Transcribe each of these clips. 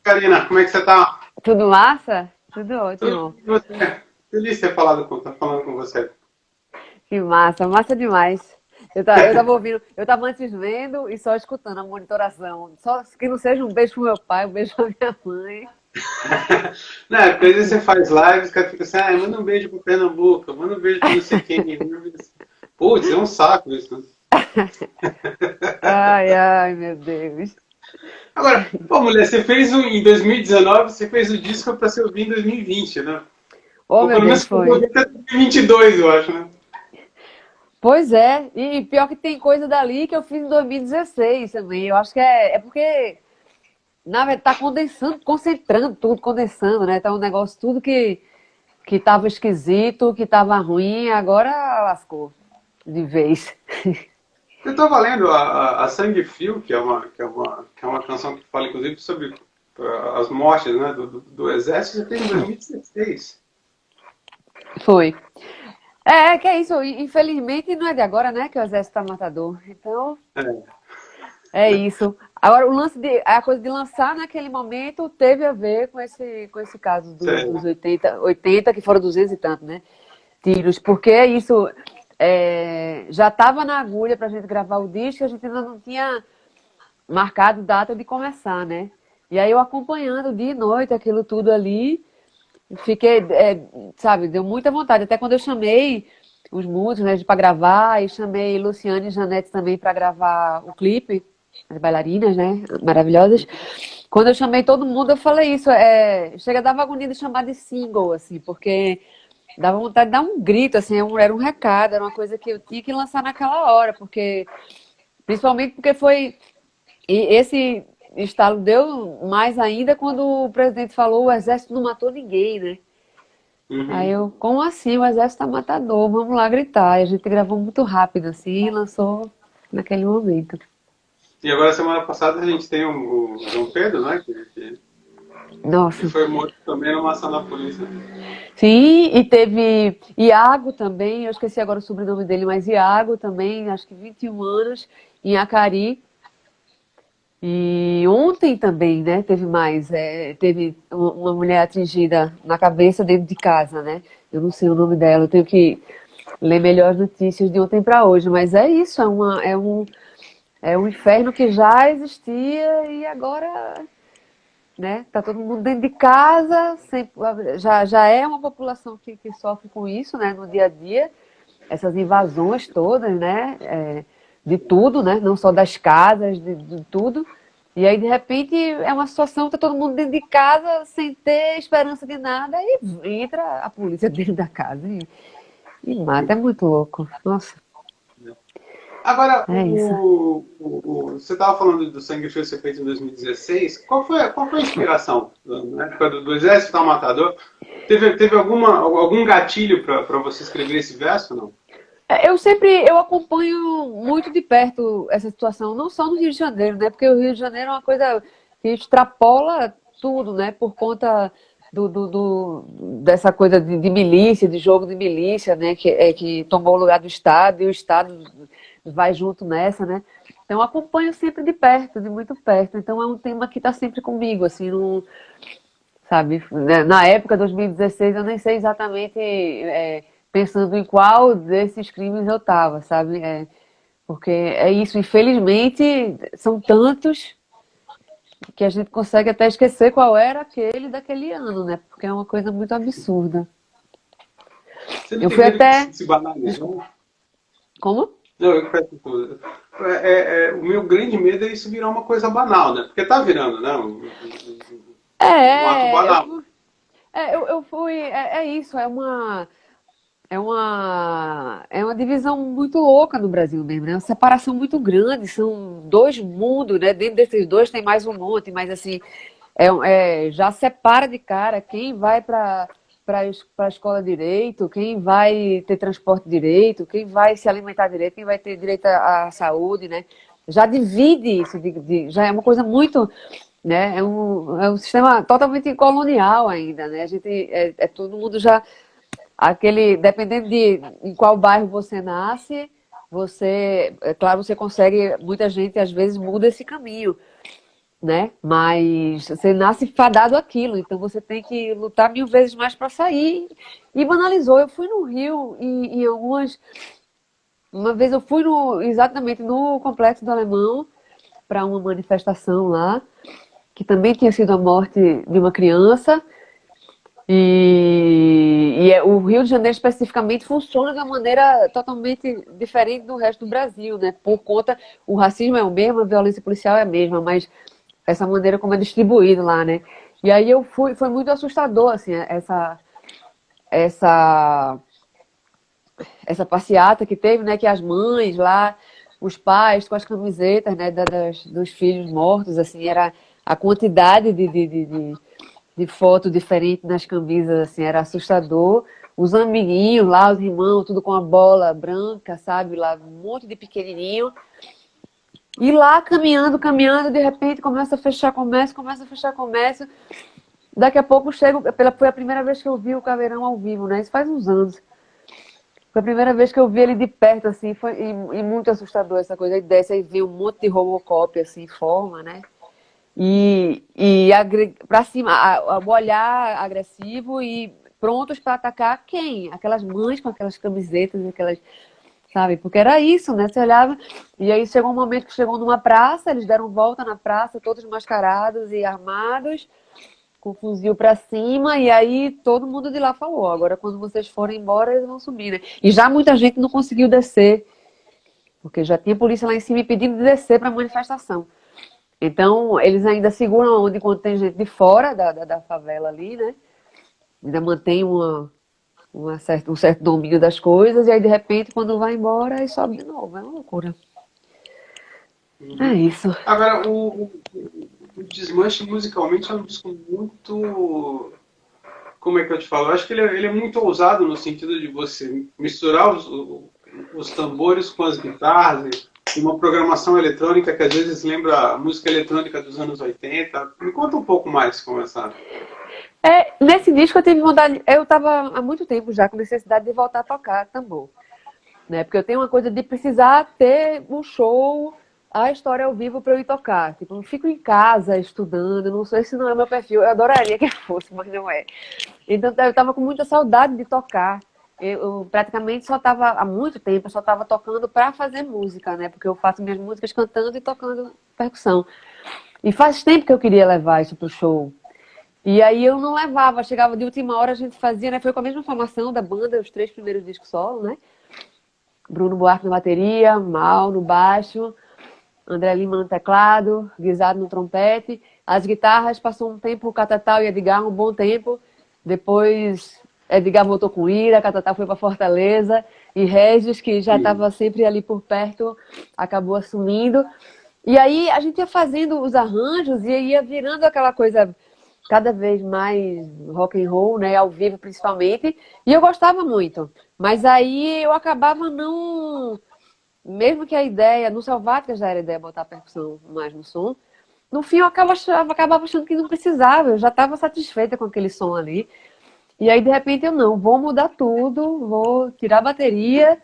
Karina, como é que você tá? Tudo massa? Tudo Tudo ótimo. bem com você? Feliz de ter falado tá falando com você. Que massa, massa demais. Eu tava ouvindo, eu tava antes vendo e só escutando a monitoração. Só que não seja um beijo pro meu pai, um beijo pra minha mãe. Né, porque às vezes você faz lives, o cara fica assim, ah, manda um beijo pro Pernambuco, manda um beijo pro não sei quem. Putz, é um saco isso, né? Ai, ai, meu Deus. Agora, pô, mulher, você fez em 2019, você fez o disco pra ser ouvido em 2020, né? Oh, Ou meu pelo menos Deus, foi foi. até 2022, eu acho, né? Pois é, e pior que tem coisa dali que eu fiz em 2016 também. Eu acho que é porque, na verdade, tá condensando, concentrando tudo, condensando, né? Tá um negócio, tudo que tava esquisito, que tava ruim, agora lascou de vez. Eu estava lendo a Sangue Frio, que é uma canção que fala, inclusive, sobre as mortes, né, do exército, já tem em 2016. Foi. É, que é isso. Infelizmente não é de agora, né, que o exército tá matador. Então, É, é isso. Agora, a coisa de lançar naquele momento teve a ver com esse caso dos sério. 80 que foram 200 e tanto, né, tiros. Porque é isso, já estava na agulha pra gente gravar o disco, a gente ainda não tinha marcado data de começar, né? E aí eu acompanhando dia e noite aquilo tudo ali, fiquei, sabe, deu muita vontade. Até quando eu chamei os músicos, né, para gravar, e chamei Luciane e Janete também para gravar o clipe, as bailarinas, né, maravilhosas. Quando eu chamei todo mundo, eu falei isso, chega dava agonia de chamar de single, assim, porque dava vontade de dar um grito, assim, era um recado, era uma coisa que eu tinha que lançar naquela hora, porque principalmente porque foi e esse estalo deu mais ainda quando o presidente falou o exército não matou ninguém, né? Aí Uhum. eu, como assim? O exército tá matador, vamos lá gritar. E a gente gravou muito rápido, assim, e lançou naquele momento. E agora, semana passada, a gente tem o João Pedro, né, que Nossa. foi morto também numa ação da polícia. Sim, e teve Iago também, eu esqueci agora o sobrenome dele, mas Iago também, acho que 21 anos, em Acari. E ontem também, né, teve mais, teve uma mulher atingida na cabeça dentro de casa, né? Eu não sei o nome dela, eu tenho que ler melhor as notícias de ontem para hoje, mas é isso, é um inferno que já existia e agora, né, tá todo mundo dentro de casa, já é uma população que sofre com isso, né, no dia a dia, essas invasões todas, né? De tudo, né? Não só das casas, de tudo. E aí, de repente, é uma situação que tá todo mundo dentro de casa, sem ter esperança de nada, e entra a polícia dentro da casa e mata. É muito louco. Nossa, Agora, é isso. você estava falando do Sangue Frio ser feito em 2016. Qual foi a inspiração? Na época do Exército tá Matador? Teve algum gatilho para você escrever esse verso, não? Eu acompanho muito de perto essa situação, não só no Rio de Janeiro, né? Porque o Rio de Janeiro é uma coisa que extrapola tudo, né? Por conta dessa coisa de milícia, de jogo de milícia, né? Que tomou o lugar do Estado e o Estado vai junto nessa, né? Então eu acompanho sempre de perto, de muito perto. Então é um tema que está sempre comigo, assim, não, sabe? Na época, 2016, eu nem sei exatamente pensando em qual desses crimes eu estava, sabe? Porque é isso, infelizmente, são tantos que a gente consegue até esquecer qual era aquele daquele ano, né? Porque é uma coisa muito absurda. Você não Eu tem fui medo que até. se banalizou? Como? Não, eu peço tudo. O meu grande medo é isso virar uma coisa banal, né? Porque tá virando, né? Um ato É, banal. eu fui. É isso, é uma divisão muito louca no Brasil mesmo, né? Uma separação muito grande, são dois mundos, né? Dentro desses dois tem mais um monte, mas assim, já separa de cara quem vai para a escola direito, quem vai ter transporte direito, quem vai se alimentar direito, quem vai ter direito à saúde, né? Já divide isso, já é uma coisa muito, né? É um sistema totalmente colonial ainda, né? A gente, todo mundo já dependendo de em qual bairro você nasce, é claro, você consegue, muita gente às vezes muda esse caminho, né? Mas você nasce fadado àquilo, então você tem que lutar 1000 vezes mais para sair. E banalizou. Eu fui no Rio em algumas. Uma vez eu fui exatamente no Complexo do Alemão para uma manifestação lá, que também tinha sido a morte de uma criança. O Rio de Janeiro especificamente funciona de uma maneira totalmente diferente do resto do Brasil, né? Por conta, o racismo é o mesmo, a violência policial é a mesma, mas essa maneira como é distribuído lá, né? E aí foi muito assustador, assim, essa, essa passeata que teve, né? Que as mães lá, os pais com as camisetas, né? Dos filhos mortos, assim, era a quantidade de foto diferente nas camisas, assim, era assustador. Os amiguinhos lá, os irmãos, tudo com a bola branca, sabe? Lá, um monte de pequenininho. E lá, caminhando, caminhando, de repente começa a fechar comércio, começa a fechar comércio. Daqui a pouco chego, foi a primeira vez que eu vi o Caveirão ao vivo, né? Isso faz uns anos. Foi a primeira vez que eu vi ele de perto, assim, e muito assustador essa coisa. Aí desce, aí vê um monte de Robocop, assim, em forma, né? Para cima, o olhar agressivo e prontos para atacar quem? Aquelas mães com aquelas camisetas, aquelas, sabe? Porque era isso, né? Você olhava e aí chegou um momento que chegou numa praça, eles deram volta na praça, todos mascarados e armados, com o fuzil para cima, e aí todo mundo de lá falou: agora quando vocês forem embora, eles vão subir, né? E já muita gente não conseguiu descer, porque já tinha polícia lá em cima pedindo de descer para a manifestação. Então, eles ainda seguram a onda enquanto tem gente de fora da favela ali, né? Ainda mantém um certo domínio das coisas, e aí, de repente, quando vai embora, aí sobe de novo. É uma loucura. É isso. Agora, o Desmanche musicalmente é um disco muito... Como é que eu te falo? Eu acho que ele é muito ousado no sentido de você misturar os tambores com as guitarras e uma programação eletrônica que às vezes lembra a música eletrônica dos anos 80. Me conta um pouco mais como essa... Nesse disco eu tive vontade... Eu estava há muito tempo já com necessidade de voltar a tocar tambor. Né? Porque eu tenho uma coisa de precisar ter um show, a história ao vivo para eu ir tocar. Tipo, eu fico em casa estudando, não sei se não é meu perfil. Eu adoraria que fosse, mas não é. Então eu estava com muita saudade de tocar. Eu praticamente só estava, há muito tempo, eu só estava tocando para fazer música, né? Porque eu faço minhas músicas cantando e tocando percussão. E faz tempo que eu queria levar isso pro show. E aí eu não levava, chegava de última hora, a gente fazia, né? Foi com a mesma formação da banda, os 3 primeiros discos solo, né? Bruno Buarque na bateria, Mal no baixo, André Lima no teclado, Guisado no trompete. As guitarras, passou um tempo, o Catatal e Edgar, um bom tempo. Depois, Edgar voltou com Ira, Catatal foi para Fortaleza. E Regis, que já estava sempre ali por perto, acabou assumindo. E aí a gente ia fazendo os arranjos e ia virando aquela coisa cada vez mais rock and roll, né, ao vivo principalmente. E eu gostava muito. Mas aí eu acabava não... Mesmo que a ideia, no Selvática já era a ideia botar a percussão mais no som, no fim eu acabava achando que não precisava, eu já estava satisfeita com aquele som ali. E aí, de repente, eu não, vou mudar tudo, vou tirar a bateria,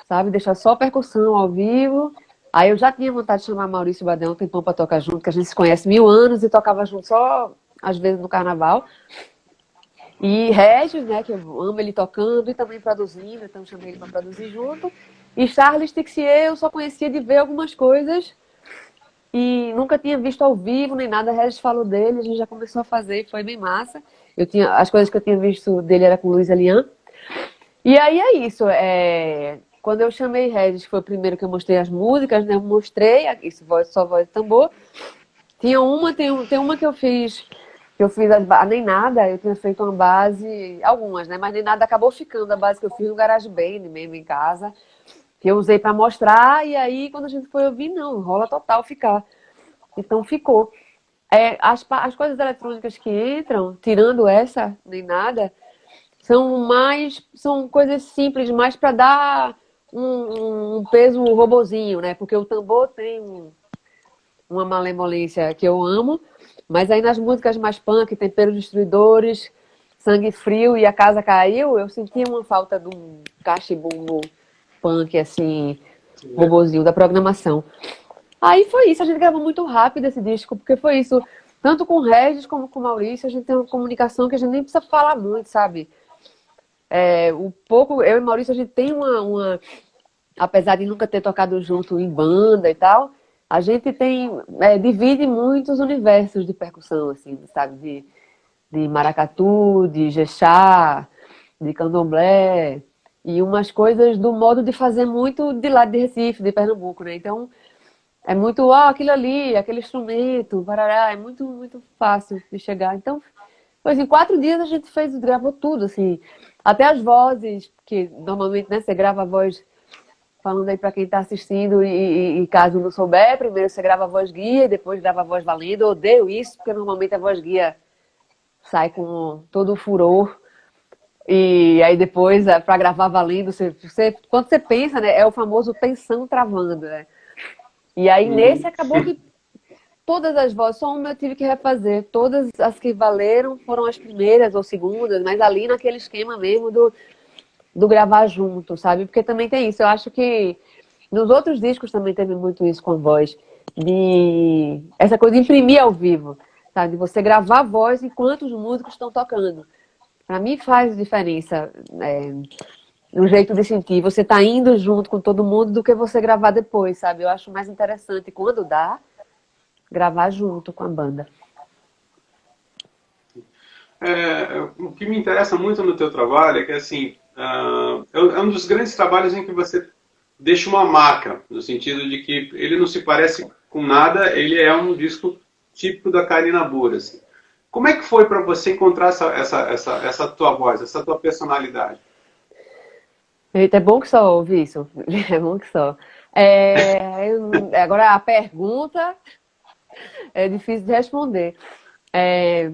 sabe, deixar só a percussão ao vivo. Aí eu já tinha vontade de chamar Maurício Badão um tempão para tocar junto, que a gente se conhece 1000 anos e tocava junto só, às vezes, no carnaval. E Regis, né, que eu amo ele tocando e também produzindo, então chamei ele para produzir junto. E Charles Tixier eu só conhecia de ver algumas coisas e nunca tinha visto ao vivo nem nada. Regis falou dele, a gente já começou a fazer e foi bem massa. As coisas que eu tinha visto dele era com Luiz Elian. E aí é isso. Quando eu chamei Regis, que foi o primeiro que eu mostrei as músicas, né? Eu mostrei, isso, só voz e tambor. Tem uma que eu fiz a Nem Nada, eu tinha feito uma base, algumas, né? Mas Nem Nada acabou ficando a base que eu fiz no GarageBand mesmo em casa, que eu usei para mostrar, e aí quando a gente foi ouvir, não, rola total ficar. Então ficou. As coisas eletrônicas que entram, tirando essa, Nem Nada, são coisas simples, mais para dar um peso robozinho, né? Porque o tambor tem uma malemolência que eu amo, mas aí nas músicas mais punk, Temperos Destruidores, Sangue Frio e A Casa Caiu, eu sentia uma falta de um cachibumbo punk, assim, robozinho da programação. Aí foi isso, a gente gravou muito rápido esse disco, porque foi isso. Tanto com o Regis como com o Maurício, a gente tem uma comunicação que a gente nem precisa falar muito, sabe? O pouco, eu e Maurício, a gente tem apesar de nunca ter tocado junto em banda e tal, a gente divide muitos universos de percussão, assim, sabe? De maracatu, de jexá, de candomblé, e umas coisas do modo de fazer muito de lá de Recife, de Pernambuco, né? Então, é muito, aquilo ali, aquele instrumento, parará, é muito, muito fácil de chegar. Então, pois em 4 dias a gente gravou tudo, assim, até as vozes, que normalmente, né, você grava a voz, falando aí para quem está assistindo, e caso não souber, primeiro você grava a voz guia e depois grava a voz valendo. Eu odeio isso, porque normalmente a voz guia sai com todo o furor. E aí depois, para gravar valendo, quando você pensa, né, é o famoso pensão travando, né? E aí nesse acabou que todas as vozes, só uma eu tive que refazer. Todas as que valeram foram as primeiras ou segundas, mas ali naquele esquema mesmo do gravar junto, sabe? Porque também tem isso. Eu acho que nos outros discos também teve muito isso com voz. Essa coisa de imprimir ao vivo, sabe? De você gravar a voz enquanto os músicos estão tocando. Para mim faz diferença no jeito de sentir. Você tá indo junto com todo mundo do que você gravar depois, sabe? Eu acho mais interessante quando dá gravar junto com a banda. O que me interessa muito no teu trabalho é que, assim, é um dos grandes trabalhos em que você deixa uma marca, no sentido de que ele não se parece com nada, ele é um disco típico da Karina Burr, assim. Como é que foi para você encontrar essa tua voz, essa tua personalidade? Eita, é bom que só ouve isso. É bom que só. Agora a pergunta é difícil de responder. É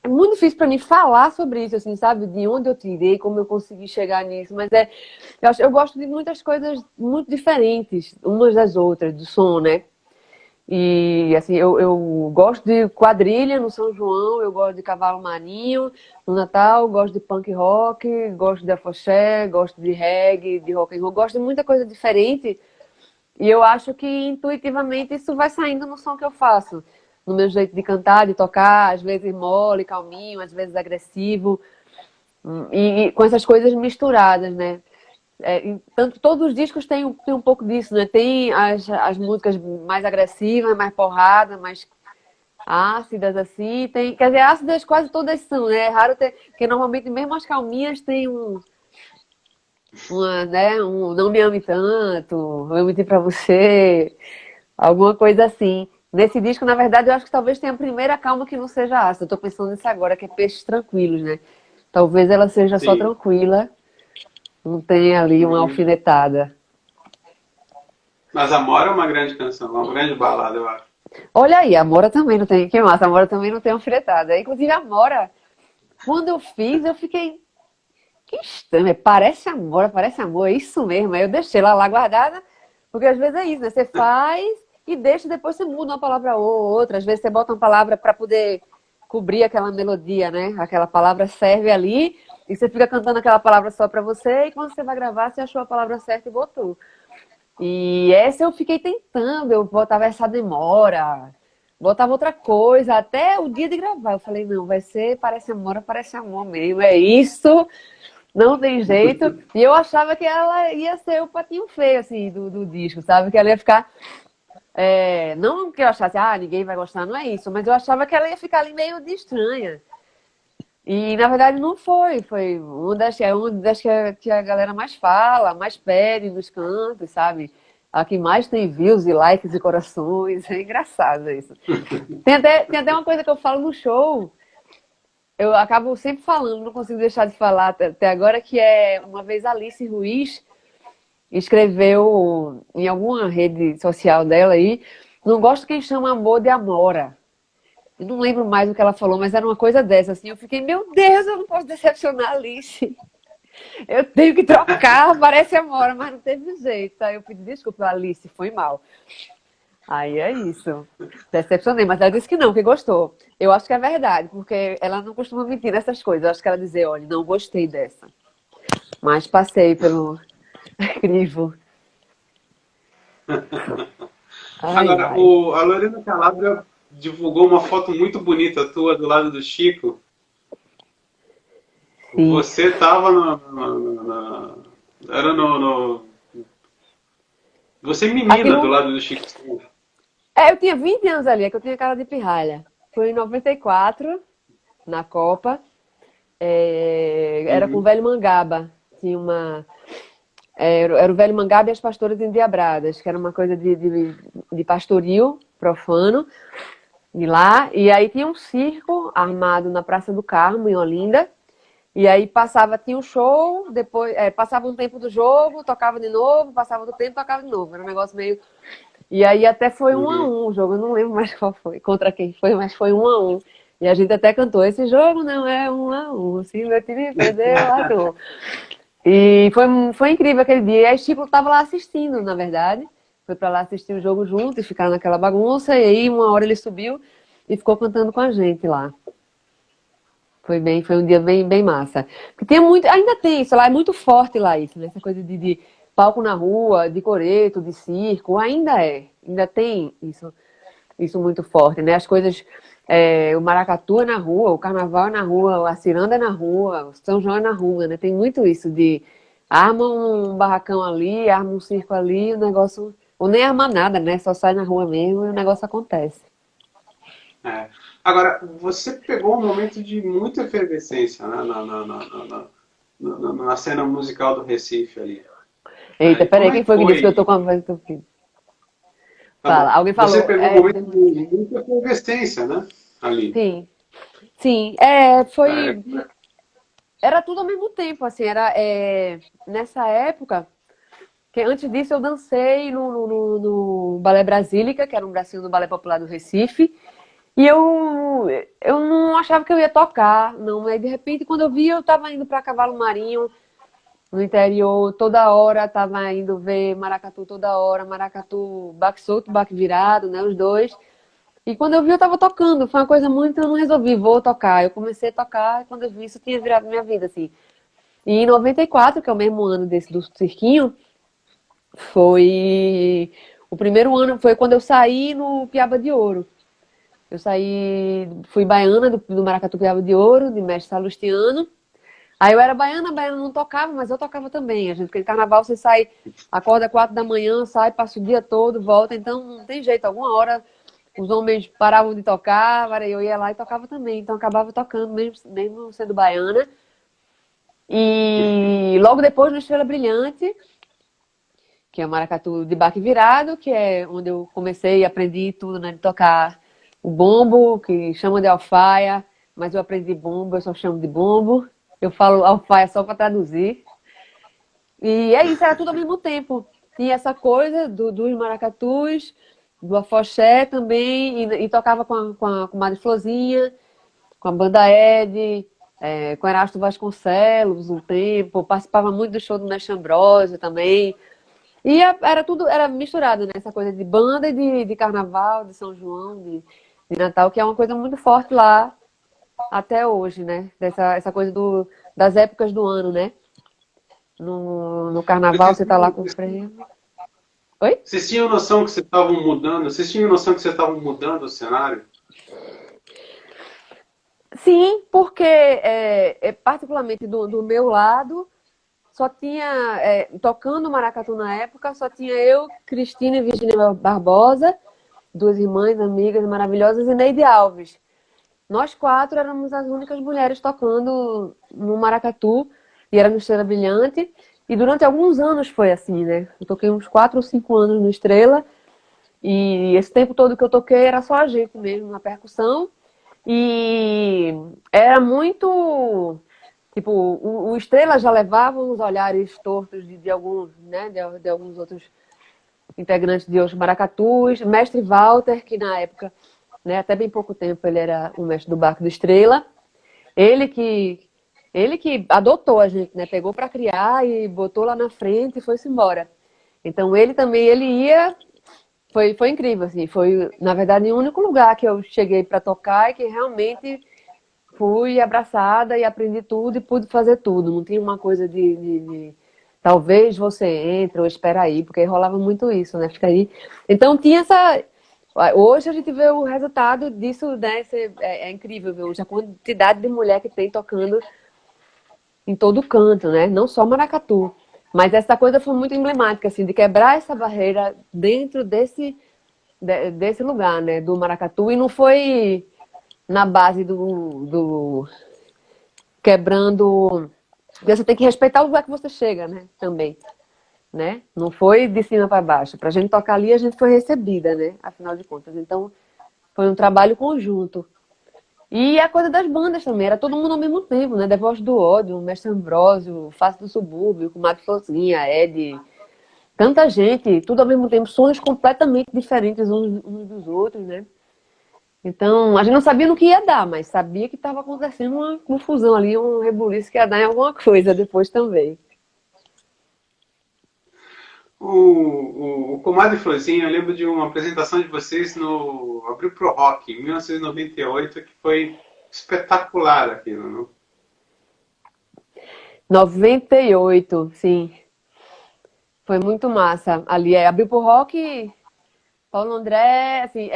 muito difícil para mim falar sobre isso, assim, sabe? De onde eu tirei, como eu consegui chegar nisso. Mas eu gosto de muitas coisas muito diferentes umas das outras, do som, né? E assim, eu gosto de quadrilha no São João, eu gosto de cavalo marinho no Natal, gosto de punk rock, gosto de afoxé, gosto de reggae, de rock and roll, gosto de muita coisa diferente. E eu acho que intuitivamente isso vai saindo no som que eu faço, no meu jeito de cantar, de tocar, às vezes mole, calminho, às vezes agressivo, e com essas coisas misturadas, né? Tanto todos os discos têm um pouco disso, né? Tem as músicas mais agressivas, mais porrada, mais ácidas, assim. Quer dizer, ácidas quase todas são, né? É raro ter, porque normalmente mesmo as calminhas tem né? Não me ame tanto, eu menti pra você, alguma coisa assim. Nesse disco, na verdade, eu acho que talvez tenha a primeira calma que não seja ácida. Eu tô pensando nisso agora, que é Peixes Tranquilos, né? Talvez ela seja só Sim. tranquila, não tem ali uma alfinetada. Mas Amor é uma grande canção, uma grande balada, eu acho. Olha aí, a Mora também não tem. Que massa, a Mora também não tem alfinetada. Inclusive, a Mora, quando eu fiz, eu fiquei. Que estranho, parece amor, é isso mesmo. Aí eu deixei ela lá guardada, porque às vezes é isso, né? Você faz e deixa, depois você muda uma palavra ou outra. Às vezes você bota uma palavra para poder cobrir aquela melodia, né? Aquela palavra serve ali e você fica cantando aquela palavra só para você e quando você vai gravar, você achou a palavra certa e botou. E essa eu fiquei tentando, eu botava essa demora, botava outra coisa, até o dia de gravar. Eu falei, não, vai ser parece amor mesmo, é isso, não tem jeito. E eu achava que ela ia ser o patinho feio, assim, do disco, sabe? Que ela ia ficar. Não que eu achasse, ninguém vai gostar, não é isso, mas eu achava que ela ia ficar ali meio de estranha. E na verdade não foi, foi uma das que a galera mais fala, mais pede nos cantos, sabe? A que mais tem views e likes e corações, é engraçado isso. Tem até uma coisa que eu falo no show, eu acabo sempre falando, não consigo deixar de falar até agora, que é uma vez a Alice Ruiz escreveu em alguma rede social dela aí, não gosto quem chama amor de Amora. Eu não lembro mais o que ela falou, mas era uma coisa dessa, assim. Eu fiquei, meu Deus, eu não posso decepcionar a Alice. Eu tenho que trocar, parece Amora, mas não teve jeito. Aí eu pedi desculpa, Alice, foi mal. Aí é isso. Decepcionei, mas ela disse que não, que gostou. Eu acho que é verdade, porque ela não costuma mentir nessas coisas. Eu acho que ela dizer, olha, não gostei dessa. Mas passei pelo crivo. Ai, Agora, ai. a Lorena Calabria divulgou uma foto muito bonita tua do lado do Chico. Sim. Você estava era você menina do Aquilo. lado do Chico. Eu tinha 20 anos ali, é que eu tinha cara de pirralha. Foi em 94, na Copa. Era com o Uhum. Velho Mangaba. Tinha uma. Era o Velho Mangaba e as Pastoras Endiabradas, que era uma coisa de pastoril profano, de lá. E aí tinha um circo armado na Praça do Carmo, em Olinda. E aí tinha um show, depois passava um tempo do jogo, tocava de novo, passava do tempo, tocava de novo. Era um negócio meio. E aí até foi 1-1 Uhum. o jogo, eu não lembro mais qual foi, contra quem foi, mas foi 1-1. E a gente até cantou, esse jogo não é 1-1, se meu time perdeu, ator. E foi incrível aquele dia. E aí Chico estava lá assistindo, na verdade. Foi para lá assistir o jogo junto e ficar naquela bagunça. E aí uma hora ele subiu e ficou cantando com a gente lá. Foi um dia bem massa. Porque tem muito, ainda tem isso lá, é muito forte lá isso, né? Essa coisa de palco na rua, de coreto, de circo, ainda tem isso muito forte, né? As coisas, o maracatu é na rua, o carnaval é na rua, a ciranda é na rua, o São João é na rua, né? Tem muito isso de arma um barracão ali, arma um circo ali, o negócio, ou nem arma nada, né? Só sai na rua mesmo e o negócio acontece. É. Agora, você pegou um momento de muita efervescência, né, na cena musical do Recife ali. Né? Eita, E como peraí, é quem que foi que disse que eu tô foi? com a voz do filho? Tá Fala, bom. alguém Você falou, pegou um momento de muita efervescência, né? Ali. sim, sim, É, era tudo ao mesmo tempo, assim, nessa época, que antes disso eu dancei no Balé Brasílica, que era um bracinho do Balé Popular do Recife, e eu não achava que eu ia tocar, não, aí de repente quando eu vi eu estava indo para Cavalo Marinho, no interior, toda hora, estava indo ver maracatu toda hora, maracatu baque solto, baque virado, né, os dois, e quando eu vi eu estava tocando, foi uma coisa muito, eu não resolvi, vou tocar, eu comecei a tocar, e quando eu vi isso tinha virado minha vida, assim. E em 94, que é o mesmo ano desse do cirquinho, foi. O primeiro ano foi quando eu saí no Piaba de Ouro. Eu saí, fui baiana do Maracatu Piaba de Ouro, de Mestre Salustiano. Aí eu era baiana, a baiana não tocava, mas eu tocava também. A gente, porque carnaval você sai, acorda 4 da manhã, sai, passa o dia todo, volta, então não tem jeito. Alguma hora os homens paravam de tocar, eu ia lá e tocava também. Então acabava tocando, mesmo sendo baiana. E logo depois no Estrela Brilhante, que é o maracatu de baque virado, que é onde eu comecei e aprendi tudo, né, de tocar o bombo, que chama de alfaia, mas eu aprendi bombo, eu só chamo de bombo. Eu falo alfaia só para traduzir. E é isso, era tudo ao mesmo tempo. Tinha essa coisa dos maracatus, do afoxé também, e tocava com a Madre Florzinha, com a Banda Ed, com Erasto Vasconcelos um tempo, participava muito do show do Mestre Ambrósio também. E era tudo, era misturado, né? Essa coisa de banda e de carnaval, de São João, de Natal, que é uma coisa muito forte lá até hoje, né? Essa coisa das épocas do ano, né? No carnaval você tá lá com o prêmio. Oi? vocês tinham noção que vocês estavam mudando? Vocês tinham noção que vocês estavam mudando o cenário? Sim, porque particularmente do meu lado, só tinha, tocando maracatu na época, só tinha eu, Cristina e Virginia Barbosa, duas irmãs, amigas maravilhosas, e Neide Alves. Nós quatro éramos as únicas mulheres tocando no maracatu, e era no Estrela Brilhante. E durante alguns anos foi assim, né? Eu toquei uns 4 ou 5 anos no Estrela, e esse tempo todo que eu toquei era só a gente mesmo, na percussão. E era muito. Tipo, o Estrela já levava os olhares tortos de alguns, né? De alguns outros integrantes de outros maracatus. Mestre Walter, que na época, né, até bem pouco tempo, ele era o mestre do Barco do Estrela. Ele que, ele que adotou a gente, né? Pegou para criar e botou lá na frente e foi-se embora. Então ele também, ele ia. Foi incrível, assim. Foi, na verdade, o único lugar que eu cheguei para tocar e que realmente fui abraçada e aprendi tudo e pude fazer tudo. Não tinha uma coisa de talvez você entre ou espera aí, porque rolava muito isso, né? Fica aí. Então tinha essa. Hoje a gente vê o resultado disso, né? É incrível ver hoje a quantidade de mulher que tem tocando em todo canto, né? Não só maracatu. Mas essa coisa foi muito emblemática, assim, de quebrar essa barreira dentro desse lugar, né? Do maracatu. E não foi na base do quebrando. Você tem que respeitar o lugar que você chega, né? Também, né? Não foi de cima para baixo. Para a gente tocar ali, a gente foi recebida, né? Afinal de contas. Então, foi um trabalho conjunto. E a coisa das bandas também, era todo mundo ao mesmo tempo, né? Devoz do Ódio, Mestre Ambrósio, Face do Subúrbio, Comadre Flozinha, Ed, tanta gente, tudo ao mesmo tempo, sons completamente diferentes uns dos outros, né? Então, a gente não sabia no que ia dar, mas sabia que estava acontecendo uma confusão ali, um rebuliço que ia dar em alguma coisa depois também. O Comadre Florzinha, eu lembro de uma apresentação de vocês no Abril Pro Rock, em 1998, que foi espetacular aquilo, não? 98, sim. Foi muito massa. Ali abriu pro rock, Paulo André, assim,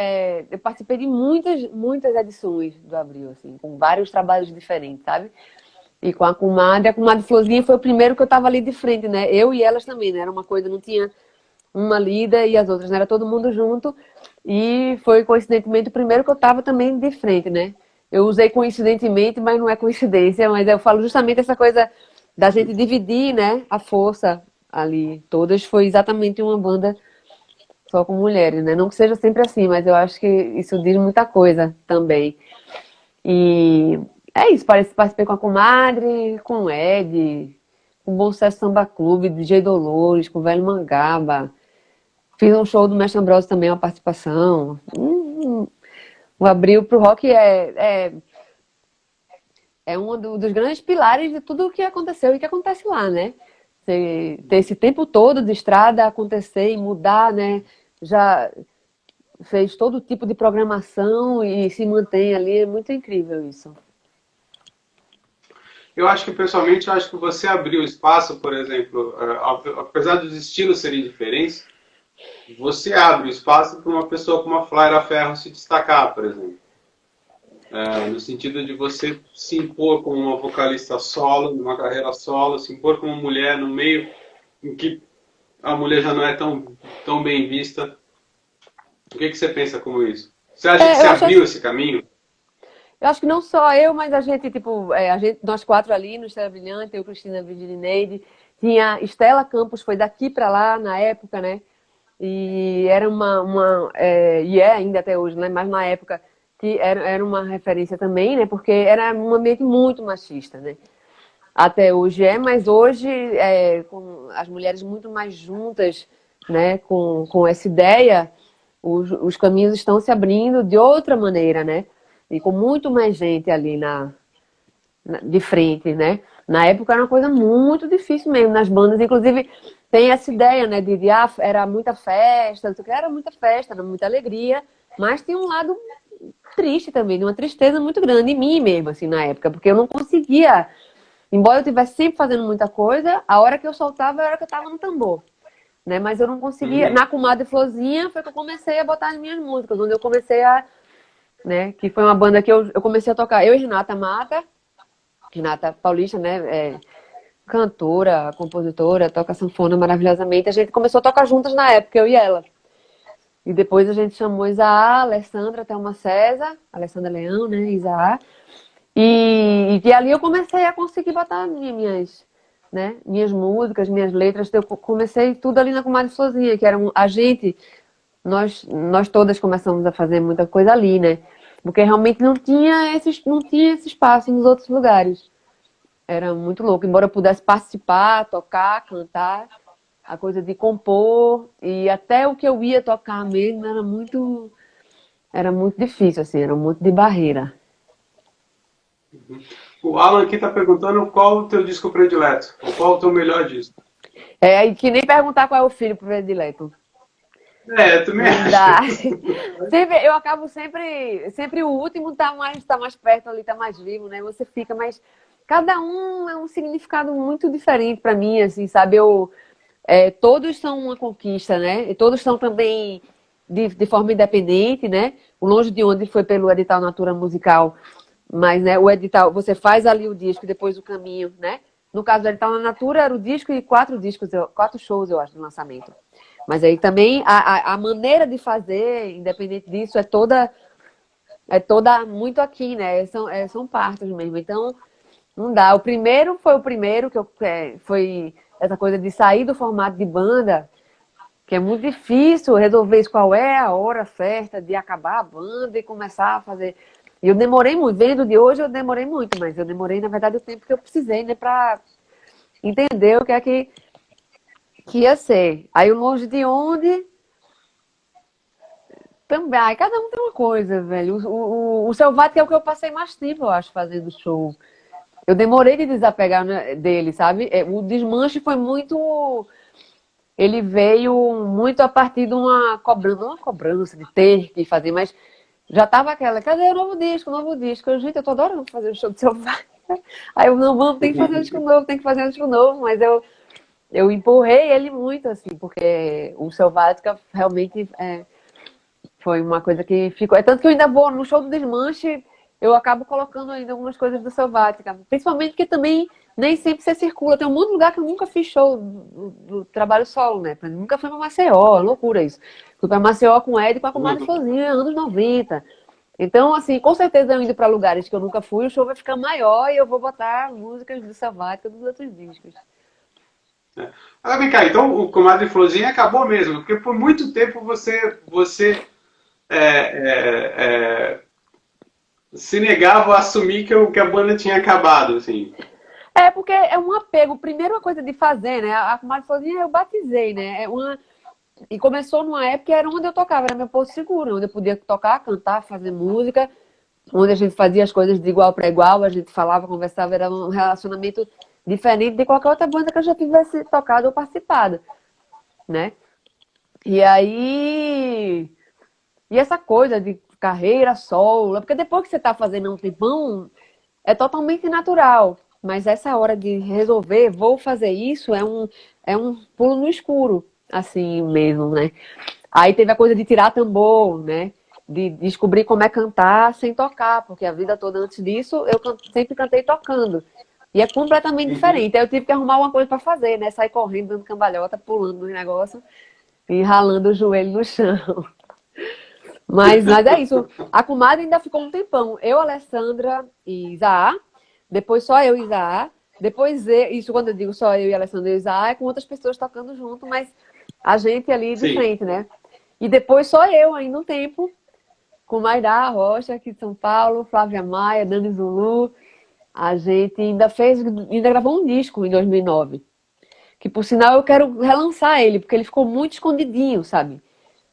eu participei de muitas edições do Abril, assim, com vários trabalhos diferentes, sabe? E com a comadre Florzinha foi o primeiro que eu tava ali de frente, né? Eu e elas também, né? Era uma coisa, não tinha uma líder e as outras, né? Era todo mundo junto. E foi, coincidentemente, o primeiro que eu tava também de frente, né? Eu usei coincidentemente, mas não é coincidência, mas eu falo justamente essa coisa da gente dividir, né? A força ali. Todas foi exatamente uma banda só com mulheres, né? Não que seja sempre assim, mas eu acho que isso diz muita coisa também. E é isso, participei com a comadre, com o Ed, com o Bom Sucesso Samba Clube, DJ Dolores, com o Velho Mangaba. Fiz um show do Mestre Ambrosio também, uma participação. O Abril pro Rock é um dos grandes pilares de tudo o que aconteceu e que acontece lá, né? Ter esse tempo todo de estrada acontecer e mudar, né? Já fez todo tipo de programação e se mantém ali, é muito incrível isso. Eu acho que, pessoalmente, eu acho que você abriu espaço, por exemplo, apesar dos estilos serem diferentes, você abre espaço para uma pessoa como a Flaira Ferro se destacar, por exemplo. No sentido de você se impor como uma vocalista solo, numa carreira solo, se impor como mulher no meio em que a mulher já não é tão bem vista. O que você pensa como isso? Você acha que você abriu esse caminho? Eu acho que não só eu, mas a gente, tipo, nós quatro ali no Estrela Brilhante, eu, Cristina, Virginia e Neide, tinha Estela Campos, foi daqui pra lá na época, né? E era e é ainda até hoje, né? Mas na época que era uma referência também, né? Porque era um ambiente muito machista, né? Até hoje mas hoje, com as mulheres muito mais juntas, né? Com essa ideia, os caminhos estão se abrindo de outra maneira, né? E com muito mais gente ali de frente, né? Na época era uma coisa muito difícil mesmo nas bandas, inclusive tem essa ideia, né, era muita festa, era muita festa, era muita alegria, mas tem um lado triste também, de uma tristeza muito grande em mim mesmo, assim, na época, porque eu não conseguia, embora eu estivesse sempre fazendo muita coisa, a hora que eu soltava era a hora que eu estava no tambor, né, mas eu não conseguia, na Comadre Florzinha foi que eu comecei a botar as minhas músicas, onde eu comecei né, que foi uma banda que eu comecei a tocar, eu e Renata Mata, Renata Paulista, né, cantora, compositora, toca sanfona maravilhosamente. A gente começou a tocar juntas na época, eu e ela. E depois a gente chamou Isaá, Alessandra, Thelma César, Alessandra Leão, né, Isaá. E ali eu comecei a conseguir botar minhas músicas, minhas letras. Eu comecei tudo ali na Comadre Florzinha, que era nós todas começamos a fazer muita coisa ali, né? Porque realmente não tinha esse espaço nos outros lugares. Era muito louco. Embora eu pudesse participar, tocar, cantar, a coisa de compor e até o que eu ia tocar mesmo era muito difícil, assim, era um monte de barreira. O Alan aqui está perguntando qual o teu disco predileto, ou qual o teu melhor disco. É que nem perguntar qual é o filho predileto. Eu também acho. Eu acabo sempre o último tá mais perto ali, tá mais vivo, né? Você fica, mas cada um é um significado muito diferente para mim, assim, sabe? Todos são uma conquista, né? E todos são também de forma independente, né? O Longe de Onde foi pelo edital Natura Musical, mas né, o edital, você faz ali o disco e depois o caminho, né? No caso do edital na Natura era o disco e 4 shows, eu acho, de lançamento. Mas aí também a maneira de fazer, independente disso, é toda muito aqui, né? São partes mesmo. Então, não dá. O primeiro foi o primeiro, foi essa coisa de sair do formato de banda, que é muito difícil resolver isso, qual é a hora certa de acabar a banda e começar a fazer. E eu demorei muito, vendo de hoje eu demorei muito, mas eu demorei, na verdade, o tempo que eu precisei, né, para entender o que é que ia ser. Aí o Longe de Onde também, cada um tem uma coisa, velho. O Selvatic é o que eu passei mais tempo, eu acho, fazendo show. Eu demorei de desapegar, né, dele, sabe? O Desmanche foi muito. Ele veio muito a partir de uma cobrança de ter que fazer, mas já tava aquela, cadê o novo disco, o novo disco? Gente, eu tô adorando fazer o show do Selvatic. Aí eu, não, vamos, tem que fazer um disco novo, tem que fazer um disco novo, mas eu empurrei ele muito, assim, porque o Selvatic realmente foi uma coisa que ficou. É tanto que eu ainda vou no show do Desmanche, eu acabo colocando ainda algumas coisas do Selvática. Principalmente porque também nem sempre você circula. Tem um monte de lugar que eu nunca fiz show do trabalho solo, né? Nunca fui pra Maceió, é loucura isso. Fui pra Maceió com o Ed e com a comadre Flozinha, anos 90. Então, assim, com certeza eu indo pra lugares que eu nunca fui, o show vai ficar maior e eu vou botar músicas do Selvática dos outros discos. Agora vem cá, então o Comadre Florzinha acabou mesmo, porque por muito tempo você é, se negava a assumir que a banda tinha acabado, assim. Porque é um apego. Primeiro, a coisa de fazer, né? A comadre Flozinha eu batizei, né? E começou numa época que era onde eu tocava, era meu porto seguro, onde eu podia tocar, cantar, fazer música, onde a gente fazia as coisas de igual para igual, a gente falava, conversava, era um relacionamento diferente de qualquer outra banda que eu já tivesse tocado ou participado, né? E aí... E essa coisa de carreira solo, porque depois que você tá fazendo um tempão, é totalmente natural. Mas essa hora de resolver, vou fazer isso, é um pulo no escuro, assim mesmo, né? Aí teve a coisa de tirar tambor, né? De descobrir como é cantar sem tocar, porque a vida toda antes disso eu sempre cantei tocando. E é completamente diferente. Aí eu tive que arrumar uma coisa para fazer, né? Sair correndo, dando cambalhota, pulando nos negócios e ralando o joelho no chão. Mas é isso. A comadre ainda ficou um tempão. Eu, Alessandra e Isaá. Depois só eu e Isaá. Depois, isso quando eu digo só eu e Alessandra e Isaá, é com outras pessoas tocando junto, mas a gente ali de Sim. frente, né? E depois só eu, ainda um tempo, com Mairá Rocha, aqui de São Paulo, Flávia Maia, Dani Zulu. A gente ainda gravou um disco em 2009. Que, por sinal, eu quero relançar ele, porque ele ficou muito escondidinho, sabe?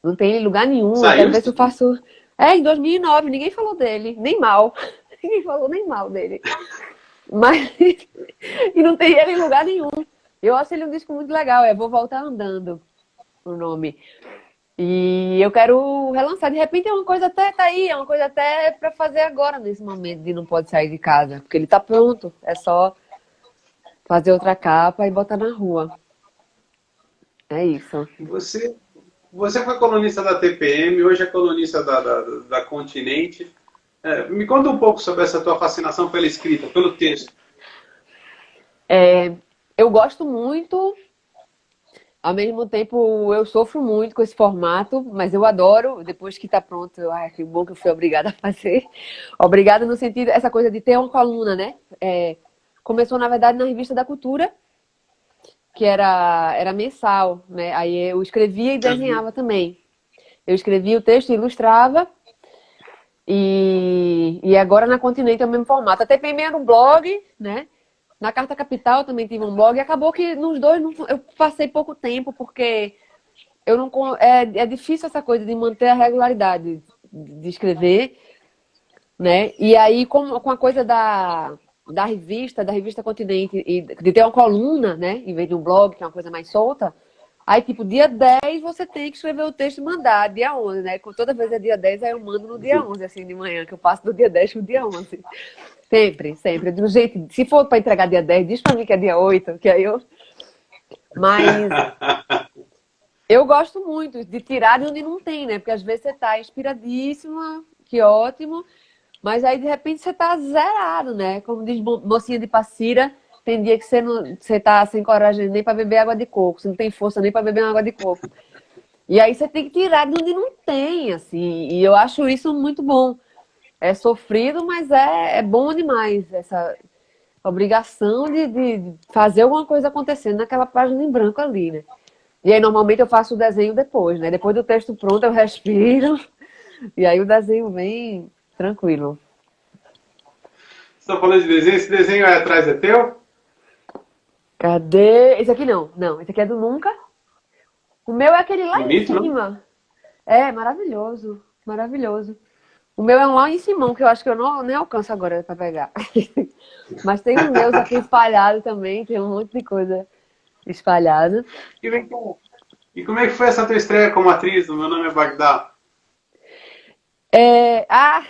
Não tem ele em lugar nenhum. Saiu? Eu quero ver se eu faço. Em 2009, ninguém falou dele, nem mal. Ninguém falou nem mal dele. Mas. E não tem ele em lugar nenhum. Eu acho ele um disco muito legal. Vou Voltar Andando, o nome. E eu quero relançar. De repente é uma coisa até tá aí, é uma coisa até pra fazer agora, nesse momento de não pode sair de casa. Porque ele tá pronto. É só fazer outra capa e botar na rua. É isso. Você foi colunista da TPM, hoje é colunista da Continente. Me conta um pouco sobre essa tua fascinação pela escrita, pelo texto. Eu gosto muito, ao mesmo tempo eu sofro muito com esse formato, mas eu adoro, depois que está pronto, que bom que eu fui obrigada a fazer. Obrigada no sentido, essa coisa de ter uma coluna, né? Começou, na verdade, na Revista da Cultura, que era mensal, né? Aí eu escrevia e desenhava também. Eu escrevia o texto, ilustrava, e agora na Continente é o mesmo formato. A TPM era um blog, né? Na Carta Capital também tive um blog, e acabou que nos dois eu passei pouco tempo, porque eu não, é difícil essa coisa de manter a regularidade de escrever, né? E aí, com a coisa da revista Continente, e de ter uma coluna, né? Em vez de um blog, que é uma coisa mais solta, Aí, tipo, dia 10 você tem que escrever o texto e mandar, dia 11, né? Toda vez é dia 10, aí eu mando no dia 11, assim, de manhã, que eu passo do dia 10 pro dia 11. Sempre, sempre. Do jeito, se for para entregar dia 10, diz pra mim que é dia 8, que aí eu... Mas eu gosto muito de tirar de onde não tem, né? Porque às vezes você tá inspiradíssima, que ótimo, mas aí de repente você tá zerado, né? Como diz mocinha de Passira, tem dia que você tá sem coragem nem para beber água de coco, você não tem força nem para beber água de coco. E aí você tem que tirar de onde não tem, assim. E eu acho isso muito bom. É sofrido, mas é bom demais essa obrigação de fazer alguma coisa acontecendo naquela página em branco ali, né? E aí normalmente eu faço o desenho depois, né? Depois do texto pronto eu respiro e aí o desenho vem tranquilo. Você está falando de desenho? Esse desenho aí atrás é teu? Cadê? Esse aqui não. Não, esse aqui é do Nunca. O meu é aquele lá em Bonito, não? cima. É, maravilhoso. Maravilhoso. O meu é um lá em cima, que eu acho que eu não, nem alcanço agora para pegar. Mas tem os meus aqui espalhados também, tem um monte de coisa espalhada. E, vem cá, e como é que foi essa tua estreia como atriz? O Meu Nome é Bagdá. É, ah,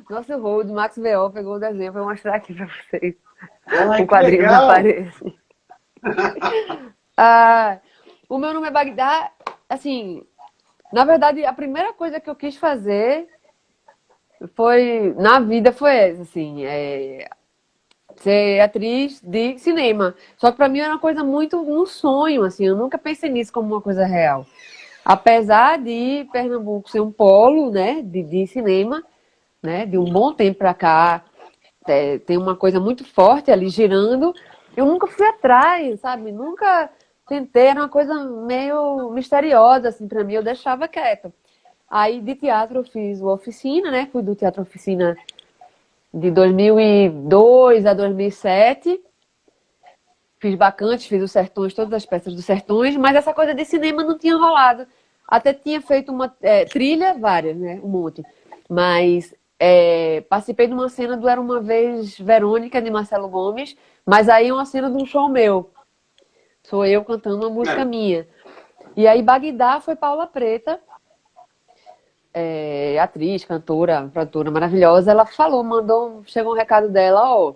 nosso Road, Max V.O. pegou o desenho para mostrar aqui para vocês. Ai, Um que quadrinho na legal! parede. Ah, o meu nome é Bagdá, assim, na verdade, a primeira coisa que eu quis fazer na vida foi essa, assim, ser atriz de cinema. Só que para mim era uma coisa muito um sonho, assim, eu nunca pensei nisso como uma coisa real. Apesar de Pernambuco ser um polo, né, de cinema, né, de um bom tempo para cá, tem uma coisa muito forte ali girando. Eu nunca fui atrás, sabe? Nunca tentei, era uma coisa meio misteriosa, assim, para mim, eu deixava quieto. Aí de teatro eu fiz o Oficina, né? Fui do Teatro Oficina de 2002 a 2007. Fiz Bacantes, fiz os Sertões, todas as peças dos Sertões, mas essa coisa de cinema não tinha rolado. Até tinha feito uma trilha, várias, né? Um monte. Mas participei de uma cena do Era Uma Vez Verônica, de Marcelo Gomes, mas aí é uma cena de um show meu. Sou eu cantando uma música É. minha. E aí Bagdá foi Paula Preta, atriz, cantora, produtora maravilhosa. Ela falou, chegou um recado dela, ó,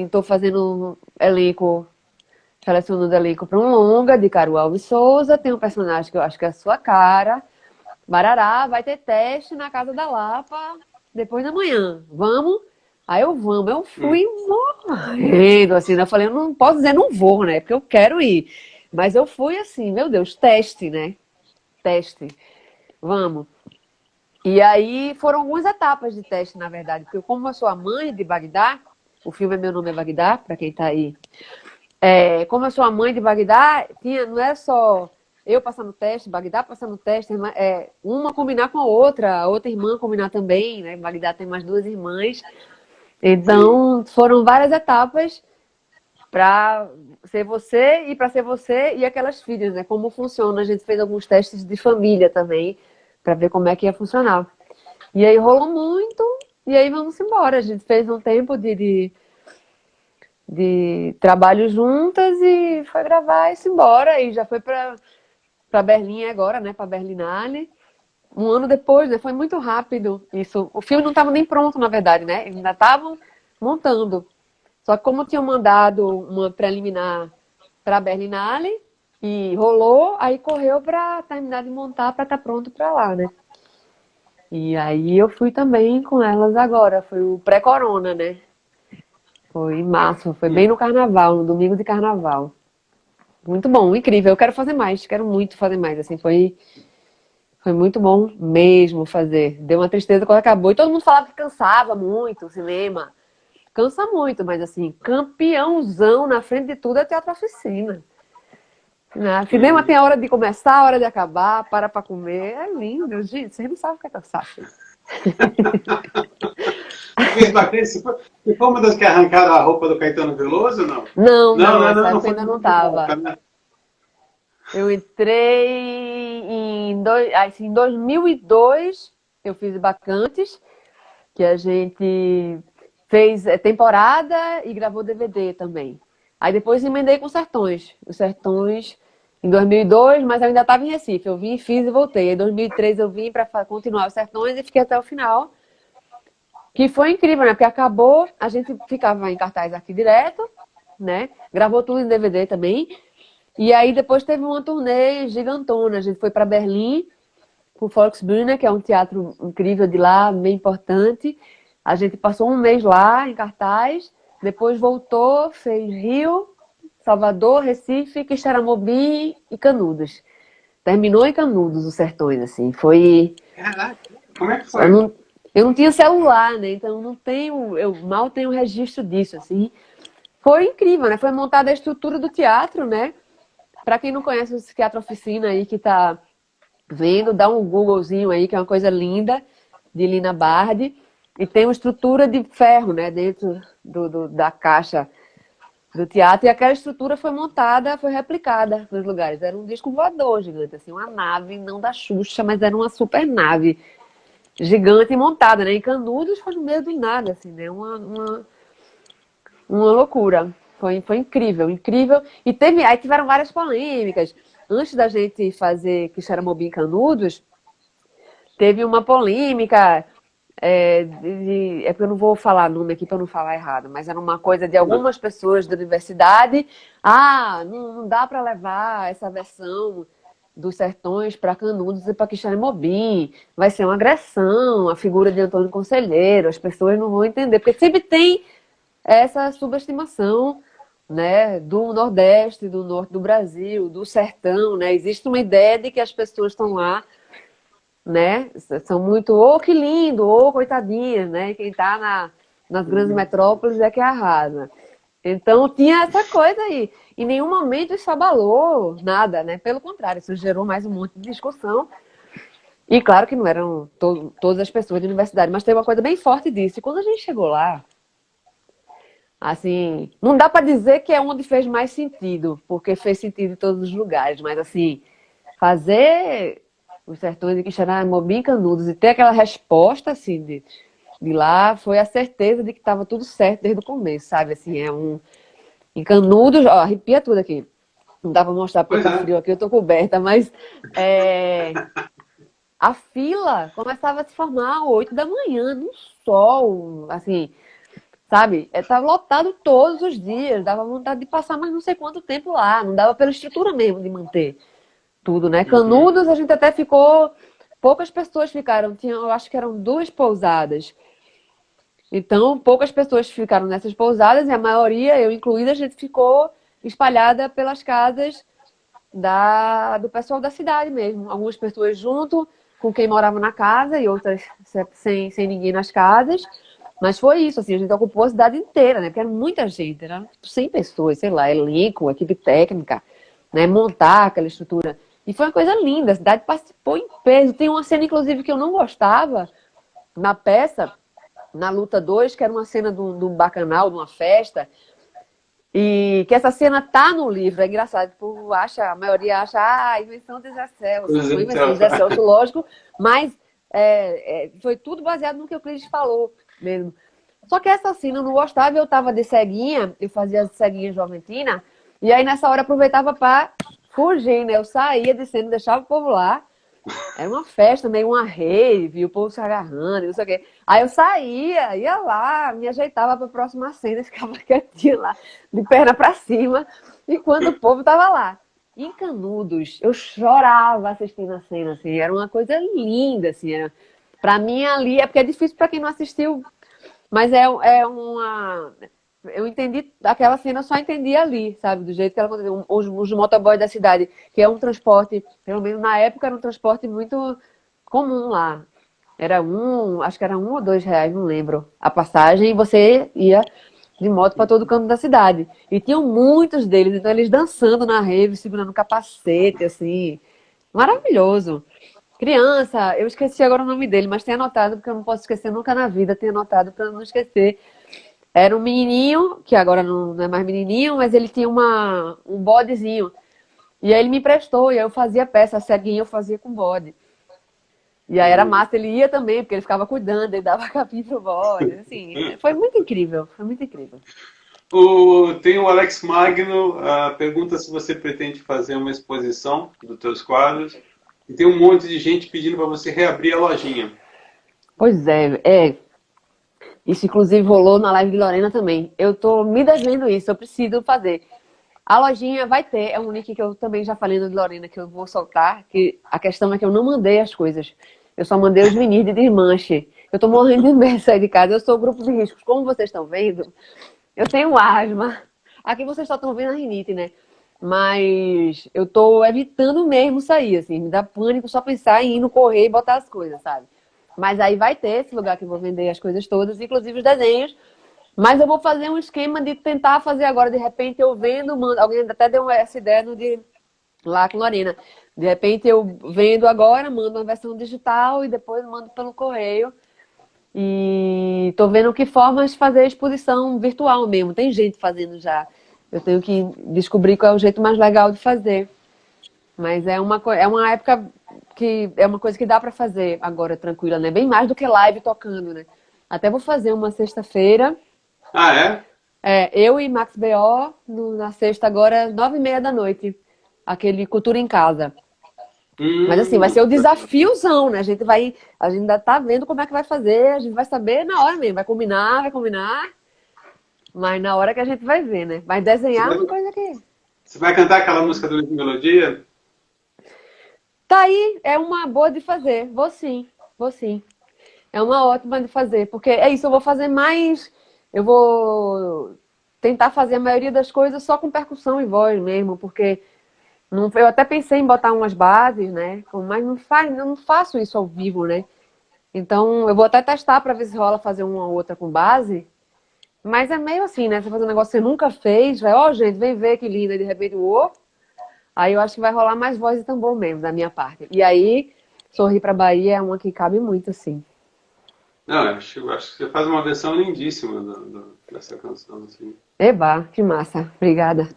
tô fazendo elenco, selecionando elenco para um longa de Caro Alves Souza, tem um personagem que eu acho que é a sua cara, Barará, vai ter teste na Casa da Lapa depois da manhã. Vamos? Aí eu fui morrendo, assim, né? Eu falei, eu não posso dizer não vou, né? Porque eu quero ir. Mas eu fui assim, meu Deus, teste, né? Teste. Vamos. E aí foram algumas etapas de teste, na verdade, porque como eu sou a mãe de Bagdá, o filme é Meu Nome é Bagdá, para quem está aí. Como eu sou a mãe de Bagdá, não é só eu passando teste, Bagdá passando teste, uma combinar com a outra irmã combinar também, né? Bagdá tem mais duas irmãs. Sim. Então, foram várias etapas para ser você e aquelas filhas, né? Como funciona. A gente fez alguns testes de família também, para ver como é que ia funcionar. E aí rolou muito, e aí vamos embora. A gente fez um tempo de trabalho juntas e foi gravar e se embora. E já foi para Berlim agora, né? Para Berlinale. Um ano depois, né? Foi muito rápido isso. O filme não estava nem pronto, na verdade, né? Eles ainda estavam montando. Só que como tinham mandado uma preliminar para Berlinale e rolou, aí correu para terminar de montar para estar pronto para lá, né? E aí eu fui também com elas agora. Foi o pré-corona, né? Foi em março, foi bem no carnaval, no domingo de carnaval. Muito bom, incrível. Eu quero fazer mais, quero muito fazer mais. Assim, foi muito bom mesmo fazer. Deu uma tristeza quando acabou. E todo mundo falava que cansava muito o cinema. Cansa muito, mas assim, campeãozão na frente de tudo é Teatro Oficina. Cinema tem a hora de começar, a hora de acabar, para comer. É lindo, gente. Vocês não sabem o que é cansaço. Você fez bacana? Você foi uma das que arrancaram a roupa do Caetano Veloso ou não? Não, Não, não, não, essa não, não época foi ainda não muito bom, tava. né? Eu entrei em 2002, eu fiz Bacantes, que a gente fez temporada e gravou DVD também. Aí depois emendei com Sertões. Os Sertões em 2002, mas eu ainda estava em Recife. Eu vim, fiz e voltei. Em 2003 eu vim para continuar os Sertões e fiquei até o final. Que foi incrível, né? Porque acabou, a gente ficava em cartaz aqui direto, né? Gravou tudo em DVD também. E aí depois teve uma turnê gigantona. A gente foi para Berlim, pro Volksbühne, que é um teatro incrível de lá, bem importante. A gente passou um mês lá em cartaz, depois voltou, fez Rio, Salvador, Recife, Quixeramobim e Canudos. Terminou em Canudos, os Sertões, assim. Foi... Caraca, como é que Eu foi? não, eu não tinha celular, né? Então não tenho, eu mal tenho registro disso, assim. Foi incrível, né? Foi montada a estrutura do teatro, né? Para quem não conhece o Teatro Oficina aí que tá vendo, dá um Googlezinho aí, que é uma coisa linda, de Lina Bardi. E tem uma estrutura de ferro, né? Dentro da caixa do teatro. E aquela estrutura foi montada, foi replicada nos lugares. Era um disco voador gigante, assim, uma nave, não da Xuxa, mas era uma super nave gigante montada, né? Em Canudos foi no meio do nada, assim, né? Uma loucura. Foi incrível, incrível. E aí tiveram várias polêmicas. Antes da gente fazer Quixeramobim em Canudos, teve uma polêmica. É porque eu não vou falar nome aqui para não falar errado, mas era uma coisa de algumas pessoas da universidade. Ah, não dá para levar essa versão dos Sertões para Canudos e para Quixeramobim. Vai ser uma agressão, a figura de Antônio Conselheiro, as pessoas não vão entender, porque sempre tem essa subestimação, né, do Nordeste, do Norte do Brasil, do Sertão, né? Existe uma ideia de que as pessoas estão lá, né, são muito, oh, que lindo, oh, coitadinhas, né? E quem está nas grandes metrópoles é que arrasa. Então tinha essa coisa aí. Em nenhum momento isso abalou nada, né? Pelo contrário, isso gerou mais um monte de discussão. E claro que não eram todas as pessoas de universidade, mas teve uma coisa bem forte disso. E quando a gente chegou lá, assim, não dá para dizer que é onde fez mais sentido, porque fez sentido em todos os lugares, mas assim, fazer os Sertões de Quixeramobim e Canudos e ter aquela resposta assim de lá foi a certeza de que estava tudo certo desde o começo, sabe? Assim, em Canudos, ó, arrepia tudo aqui. Não dá para mostrar porque Pois tá é. frio aqui, eu tô coberta, mas a fila começava a se formar às 8 da manhã, no sol, assim, sabe? Tava lotado todos os dias, dava vontade de passar mais não sei quanto tempo lá, não dava pela estrutura mesmo de manter tudo, né? Uhum. Canudos a gente até ficou, poucas pessoas ficaram, eu acho que eram 2 pousadas. Então, poucas pessoas ficaram nessas pousadas e a maioria, eu incluída, a gente ficou espalhada pelas casas do pessoal da cidade mesmo. Algumas pessoas junto com quem morava na casa e outras sem ninguém nas casas. Mas foi isso, assim, a gente ocupou a cidade inteira, né? Porque era muita gente, era tipo 100 pessoas, sei lá, elenco, equipe técnica, né? Montar aquela estrutura. E foi uma coisa linda, a cidade participou em peso. Tem uma cena, inclusive, que eu não gostava na peça, na Luta 2, que era uma cena de um bacanal, de uma festa, e que essa cena tá no livro, é engraçado, tipo, a maioria acha, invenção de Zé Celso, Pois não foi é, invenção de Zé Celso, lógico, mas foi tudo baseado no que o Cris falou mesmo. Só que essa cena eu não gostava, eu tava de ceguinha, eu fazia de ceguinha joventina, e aí nessa hora eu aproveitava pra fugir, né? Eu saía de cena, deixava o povo lá, era uma festa, meio uma rave, o povo se agarrando, não sei o quê. Aí eu saía, ia lá, me ajeitava para a próxima cena, ficava quietinha lá, de perna para cima, enquanto o povo tava lá. Em Canudos, eu chorava assistindo a cena, assim, era uma coisa linda, assim, para mim ali, é porque é difícil para quem não assistiu, mas é uma... Eu entendi aquela cena, eu só entendi ali, sabe? Do jeito que ela aconteceu. Os motoboys da cidade, que é um transporte, pelo menos na época, era um transporte muito comum lá. Acho que era R$ 1 ou R$ 2, não lembro. A passagem, e você ia de moto para todo canto da cidade. E tinham muitos deles, então eles dançando na rave, segurando capacete, assim. Maravilhoso. Criança, eu esqueci agora o nome dele, mas tenho anotado, porque eu não posso esquecer nunca na vida, tenho anotado para não esquecer. Era um menininho, que agora não é mais menininho, mas ele tinha um bodezinho. E aí ele me emprestou, e aí eu fazia peça, ceguinha eu fazia com bode. E aí era massa, ele ia também, porque ele ficava cuidando, ele dava capim pro bode. Assim, foi muito incrível, foi muito incrível. Tem o Alex Magno, pergunta se você pretende fazer uma exposição dos teus quadros. E tem um monte de gente pedindo para você reabrir a lojinha. Pois é. Isso inclusive rolou na live de Lorena também. Eu tô me devendo isso, eu preciso fazer. A lojinha vai ter, é um link que eu também já falei no de Lorena, que eu vou soltar, que a questão é que eu não mandei as coisas. Eu só mandei os vinis de desmanche. Eu tô morrendo de medo de sair de casa. Eu sou grupo de riscos. Como vocês estão vendo, eu tenho asma. Aqui vocês só estão vendo a rinite, né? Mas eu tô evitando mesmo sair, assim. Me dá pânico só pensar em ir no correio e botar as coisas, sabe? Mas aí vai ter esse lugar que eu vou vender as coisas todas, inclusive os desenhos. Mas eu vou fazer um esquema de tentar fazer agora, de repente eu vendo, mando, alguém até deu essa ideia no de lá com Lorena. De repente eu vendo agora, mando uma versão digital e depois mando pelo correio. E tô vendo que formas de fazer a exposição virtual mesmo. Tem gente fazendo já. Eu tenho que descobrir qual é o jeito mais legal de fazer. Mas é uma época que é uma coisa que dá para fazer agora tranquila, né? Bem mais do que live tocando, né? Até vou fazer uma sexta-feira. Ah, é? Eu e Max B.O. na sexta agora, 9h30 da noite. Aquele Cultura em Casa. Mas assim, vai ser o desafiozão, né? A gente ainda tá vendo como é que vai fazer, a gente vai saber na hora mesmo. Vai combinar. Mas na hora que a gente vai ver, né? Mas desenhar é uma coisa que... Você vai cantar aquela música do Luiz Melodia? Tá aí, é uma boa de fazer. Vou sim. É uma ótima de fazer, porque é isso, eu vou fazer mais... Eu vou tentar fazer a maioria das coisas só com percussão e voz mesmo, porque eu até pensei em botar umas bases, né? Mas eu não faço isso ao vivo, né? Então eu vou até testar para ver se rola fazer uma ou outra com base. Mas é meio assim, né? Você faz um negócio que você nunca fez, vai, ó, gente, vem ver que linda, e de repente, uou. Aí eu acho que vai rolar mais voz e tambor mesmo, da minha parte. E aí, Sorrir pra Bahia é uma que cabe muito, assim. Não, eu acho que você faz uma versão lindíssima dessa canção, assim. Eba, que massa. Obrigada.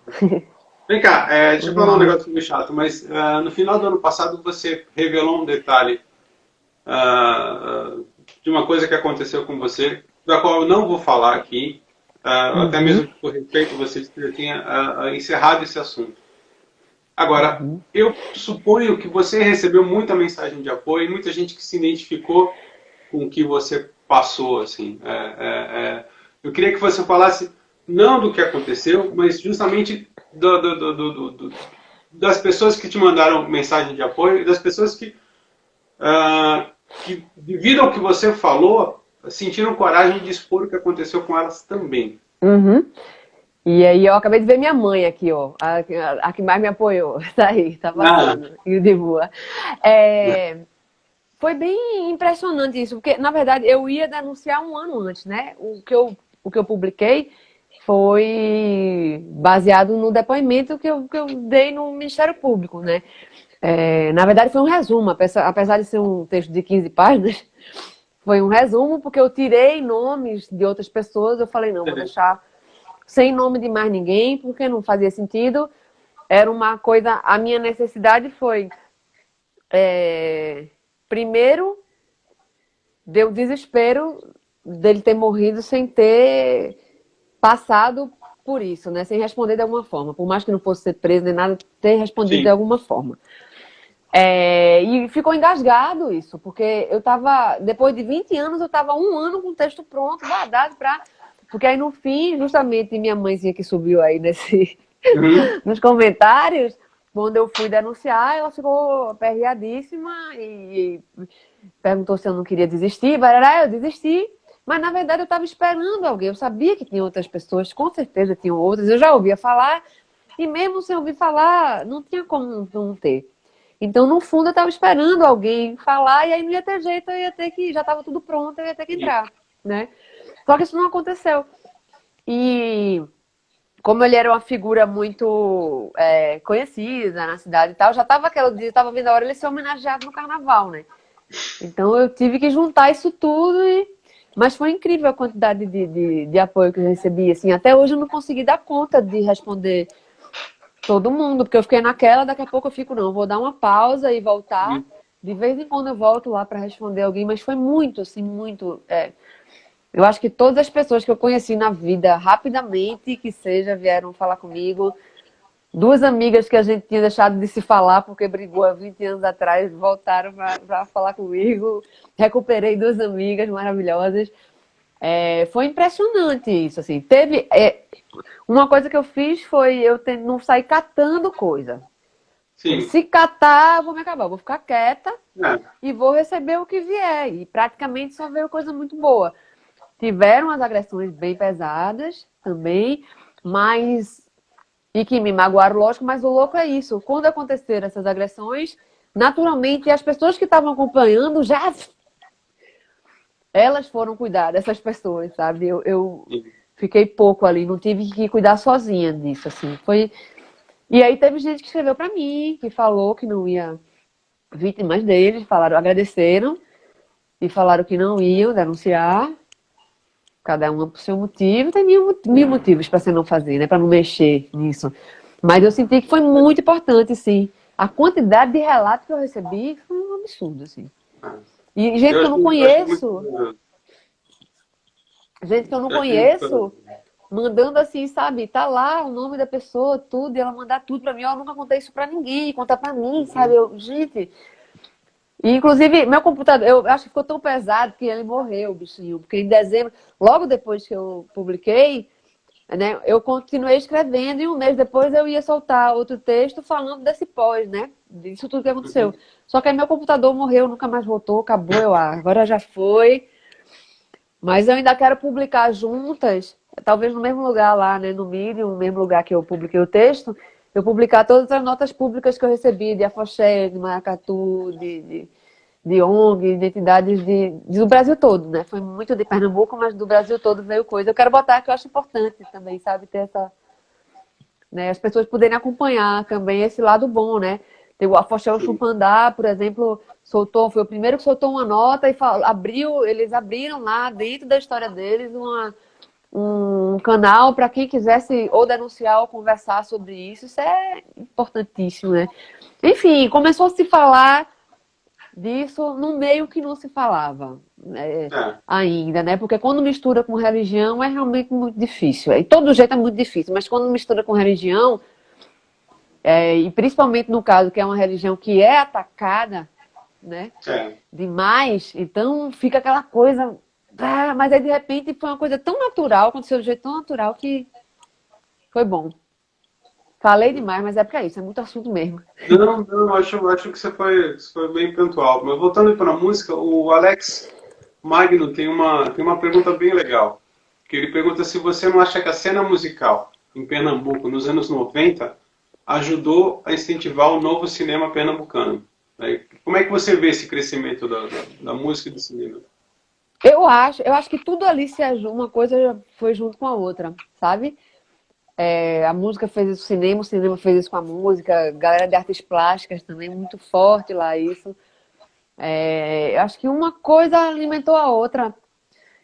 Vem cá, deixa eu falar um negócio meio chato, mas no final do ano passado você revelou um detalhe de uma coisa que aconteceu com você, da qual eu não vou falar aqui, até mesmo por respeito, você disse que já tinha encerrado esse assunto. Agora, eu suponho que você recebeu muita mensagem de apoio, muita gente que se identificou com o que você passou, assim. Eu queria que você falasse não do que aconteceu, mas justamente das pessoas que te mandaram mensagem de apoio e das pessoas que, devido ao que você falou, sentiram coragem de expor o que aconteceu com elas também. Uhum. E aí eu acabei de ver minha mãe aqui, ó. A que mais me apoiou. Tá aí, tá passando. E de boa. Foi bem impressionante isso, porque, na verdade, eu ia denunciar um ano antes, né? O que eu publiquei foi baseado no depoimento que eu dei no Ministério Público, né? Na verdade, foi um resumo, apesar de ser um texto de 15 páginas, foi um resumo, porque eu tirei nomes de outras pessoas, eu falei, não, vou deixar sem nome de mais ninguém, porque não fazia sentido. Era uma coisa, a minha necessidade foi... Primeiro, deu desespero dele ter morrido sem ter passado por isso, né? Sem responder de alguma forma. Por mais que não fosse ser preso nem nada, ter respondido Sim. de alguma forma. E ficou engasgado isso, porque eu tava, depois de 20 anos, eu tava 1 ano com o texto pronto, guardado pra... Porque aí no fim, justamente, minha mãezinha que subiu aí nos comentários, quando eu fui denunciar, ela ficou aperreadíssima e perguntou se eu não queria desistir. Barará, eu desisti. Mas, na verdade, eu estava esperando alguém. Eu sabia que tinha outras pessoas, com certeza tinham outras. Eu já ouvia falar. E mesmo sem ouvir falar, não tinha como não ter. Então, no fundo, eu estava esperando alguém falar. E aí não ia ter jeito, eu ia ter que... Já estava tudo pronto, eu ia ter que entrar, né? Só que isso não aconteceu. E... como ele era uma figura muito conhecida na cidade e tal, já estava aquele dia, estava vendo a hora ele ser homenageado no carnaval, né? Então eu tive que juntar isso tudo, mas foi incrível a quantidade de apoio que eu recebi. Assim, até hoje eu não consegui dar conta de responder todo mundo, porque eu fiquei naquela, daqui a pouco eu fico, não, vou dar uma pausa e voltar. De vez em quando eu volto lá para responder alguém, mas foi muito, assim, muito... Eu acho que todas as pessoas que eu conheci na vida, rapidamente, que seja, vieram falar comigo. Duas amigas que a gente tinha deixado de se falar porque brigou há 20 anos atrás, voltaram para falar comigo. Recuperei duas amigas maravilhosas. Foi impressionante isso, assim. Uma coisa que eu fiz foi não sair catando coisa. Sim. Se catar, eu vou me acabar. Eu vou ficar quieta É. e vou receber o que vier. E praticamente só veio coisa muito boa. Tiveram as agressões bem pesadas também, mas e que me magoaram, lógico, mas o louco é isso. Quando aconteceram essas agressões, naturalmente as pessoas que estavam acompanhando já elas foram cuidar dessas pessoas, sabe? Eu fiquei pouco ali, não tive que cuidar sozinha disso, assim. E aí teve gente que escreveu para mim, que falou que não ia vítimas deles, falaram, agradeceram e falaram que não iam denunciar. Cada uma por seu motivo, tem mil motivos para você não fazer, né? Para não mexer nisso. Mas eu senti que foi muito importante, sim. A quantidade de relatos que eu recebi foi um absurdo, assim. E gente que eu não Eu achei muito. conheço, gente que eu não Eu achei muito. conheço, mandando assim, sabe? Tá lá o nome da pessoa, tudo, e ela mandar tudo pra mim. Eu nunca contei isso pra ninguém, contar pra mim, sabe? Gente. E, inclusive, meu computador, eu acho que ficou tão pesado que ele morreu, o bichinho. Porque em dezembro, logo depois que eu publiquei, né, eu continuei escrevendo e um mês depois eu ia soltar outro texto falando desse pós, né? Disso tudo que aconteceu. Só que aí meu computador morreu, nunca mais voltou, acabou, agora já foi. Mas eu ainda quero publicar juntas, talvez no mesmo lugar lá, né, no Medium, no mesmo lugar que eu publiquei o texto, eu publicar todas as notas públicas que eu recebi de Afoxé, de Maracatu, de ONG, de entidades do Brasil todo, né? Foi muito de Pernambuco, mas do Brasil todo veio coisa. Eu quero botar que eu acho importante também, sabe, ter essa, né, as pessoas poderem acompanhar também esse lado bom, né? Tem o Afoxé o Chupandá, por exemplo, foi o primeiro que soltou uma nota e eles abriram lá dentro da história deles um canal para quem quisesse ou denunciar ou conversar sobre isso. Isso é importantíssimo, né? Enfim, começou a se falar disso num meio que não se falava, né, ainda, né? Porque quando mistura com religião é realmente muito difícil. E todo jeito é muito difícil, mas quando mistura com religião, e principalmente no caso que é uma religião que é atacada, né? Demais, então fica aquela coisa. Mas aí de repente foi uma coisa tão natural, aconteceu de um jeito tão natural que foi bom. Falei demais, mas é porque é isso, é muito assunto mesmo. Não, acho que você foi bem pontual. Mas voltando para a música, o Alex Magno tem uma pergunta bem legal. Que ele pergunta se você não acha que a cena musical em Pernambuco, nos anos 90, ajudou a incentivar o novo cinema pernambucano. Né? Como é que você vê esse crescimento da música e do cinema? Eu acho que tudo ali se ajuda, uma coisa foi junto com a outra, sabe? A música fez isso com o cinema fez isso com a música, a galera de artes plásticas também, muito forte lá isso. Eu acho que uma coisa alimentou a outra.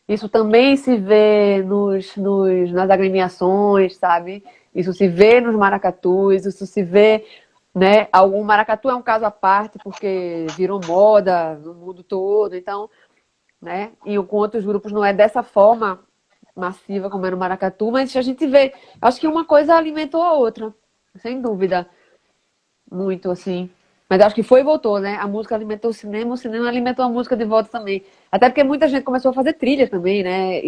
Isso também se vê nas agremiações, sabe? Isso se vê nos maracatus, isso se vê, né? Algum maracatu é um caso à parte, porque virou moda no mundo todo, então, né? E com outros grupos não é dessa forma massiva como é no maracatu, mas a gente vê, acho que uma coisa alimentou a outra, sem dúvida, muito assim. Mas acho que foi e voltou, né? A música alimentou o cinema alimentou a música de volta também. Até porque muita gente começou a fazer trilha também, né?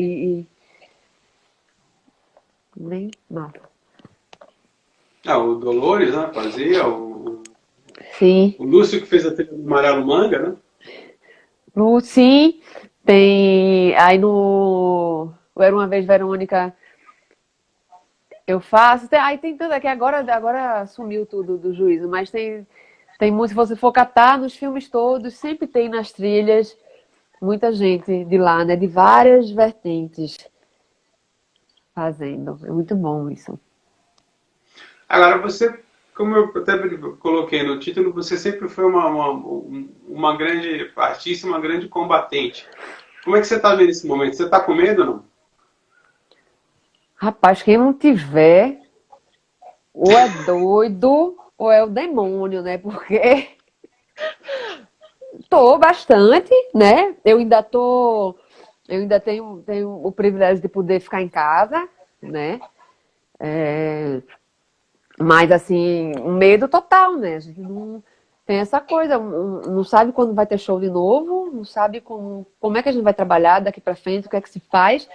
Nem nada. O Dolores, né, fazia, Sim. o Lúcio que fez a trilha do Amarelo Manga, né? Sim, tem. Aí no. Era uma vez Verônica, eu faço. Aí tem tudo, é que agora sumiu tudo do juízo, mas tem muito, se você for catar nos filmes todos, sempre tem nas trilhas muita gente de lá, né? De várias vertentes fazendo. É muito bom isso. Agora, você, como eu até coloquei no título, você sempre foi uma grande artista, uma grande combatente. Como é que você está vendo esse momento? Você está com medo ou não? Rapaz, quem não tiver, ou é doido, ou é o demônio, né? Porque tô bastante, né? Eu ainda tô Eu ainda tenho o privilégio de poder ficar em casa, né? Mas, assim, um medo total, né? A gente não tem essa coisa, não sabe quando vai ter show de novo, não sabe como é que a gente vai trabalhar daqui para frente, o que é que se faz.